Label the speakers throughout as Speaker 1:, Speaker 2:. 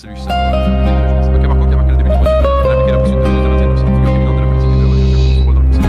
Speaker 1: C'est lui, ça. Ok, Marco, qui a marqué le début du projet. Il a appliqué la poursuite de la 21e, c'est une figure éminente de la politique et de la recherche pour son rôle dans le procès.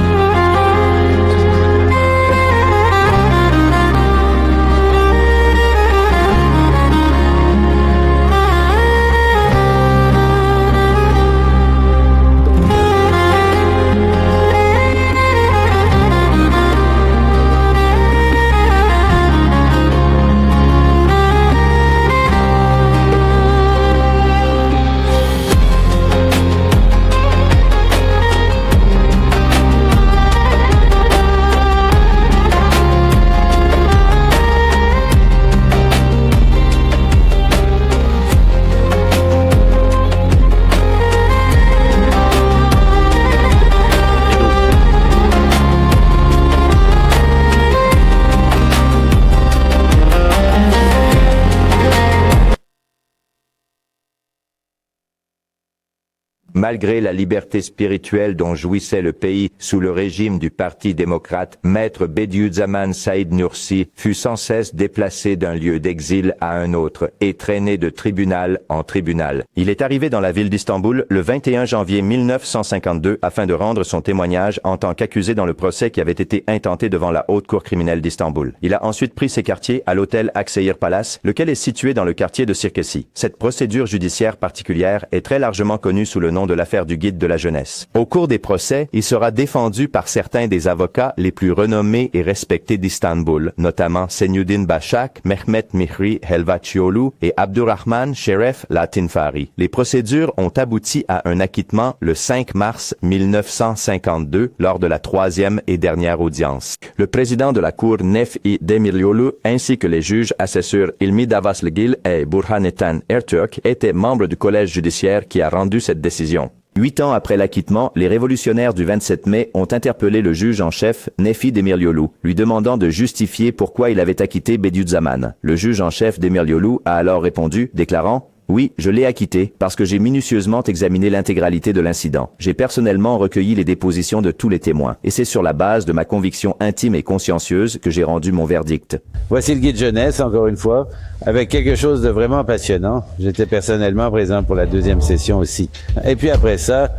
Speaker 2: Malgré la liberté spirituelle dont jouissait le pays sous le régime du Parti démocrate, Maître Bediüzzaman Said Nursi fut sans cesse déplacé d'un lieu d'exil à un autre et traîné de tribunal en tribunal. Il est arrivé dans la ville d'Istanbul le 21 janvier 1952 afin de rendre son témoignage en tant qu'accusé dans le procès qui avait été intenté devant la haute cour criminelle d'Istanbul. Il a ensuite pris ses quartiers à l'hôtel Aksehir Palace, lequel est situé dans le quartier de Sirkeci. Cette procédure judiciaire particulière est très largement connue sous le nom de l'affaire du guide de la jeunesse. Au cours des procès, il sera défendu par certains des avocats les plus renommés et respectés d'Istanbul, notamment Senyuddin Başak, Mehmet Mihri Helvaçioğlu et Abdurrahman Şeref Latinfari. Les procédures ont abouti à un acquittement le 5 mars 1952 lors de la troisième et dernière audience. Le président de la cour Nefi Demiryolu ainsi que les juges assesseurs Ilmi Davaslıgil et Burhanettin Ertürk étaient membres du collège judiciaire qui a rendu cette décision. 8 ans après l'acquittement, les révolutionnaires du 27 mai ont interpellé le juge en chef Nefi Demiryolu, lui demandant de justifier pourquoi il avait acquitté Bediüzzaman. Le juge en chef Demiryolu a alors répondu, déclarant « Oui, je l'ai acquitté parce que j'ai minutieusement examiné l'intégralité de l'incident. J'ai personnellement recueilli les dépositions de tous les témoins et c'est sur la base de ma conviction intime et consciencieuse que j'ai rendu mon verdict. »
Speaker 3: Voici le guide jeunesse, encore une fois, avec quelque chose de vraiment passionnant. J'étais personnellement présent pour la deuxième session aussi. Et puis après ça...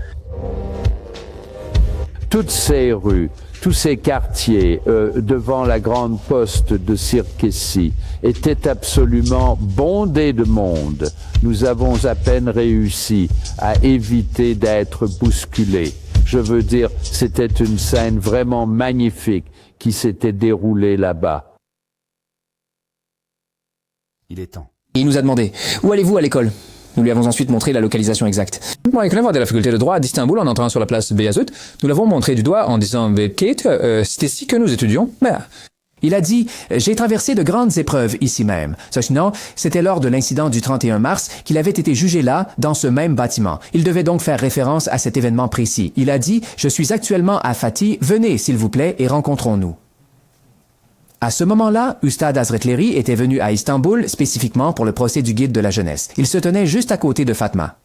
Speaker 4: Toutes ces rues, tous ces quartiers devant la grande poste de Sirkeci étaient absolument bondés de monde. Nous avons à peine réussi à éviter d'être bousculés. Je veux dire, c'était une scène vraiment magnifique qui s'était déroulée là-bas.
Speaker 5: Il est temps.
Speaker 6: Il nous a demandé « Où allez-vous à l'école ?» Nous lui avons ensuite montré la localisation exacte. Moi, avec l'œuvre de la faculté de droit d'Istanbul en entrant sur la place Beyazıt, nous l'avons montré du doigt en disant « Kate, c'est ici que nous étudions. » Il a dit « J'ai traversé de grandes épreuves ici même. » Sinon, c'était lors de l'incident du 31 mars qu'il avait été jugé là, dans ce même bâtiment. Il devait donc faire référence à cet événement précis. Il a dit « Je suis actuellement à Fatih, venez s'il vous plaît et rencontrons-nous. » À ce moment-là, Ustad Hazretleri était venu à Istanbul spécifiquement pour le procès du guide de la jeunesse. Il se tenait juste à côté de Fatma.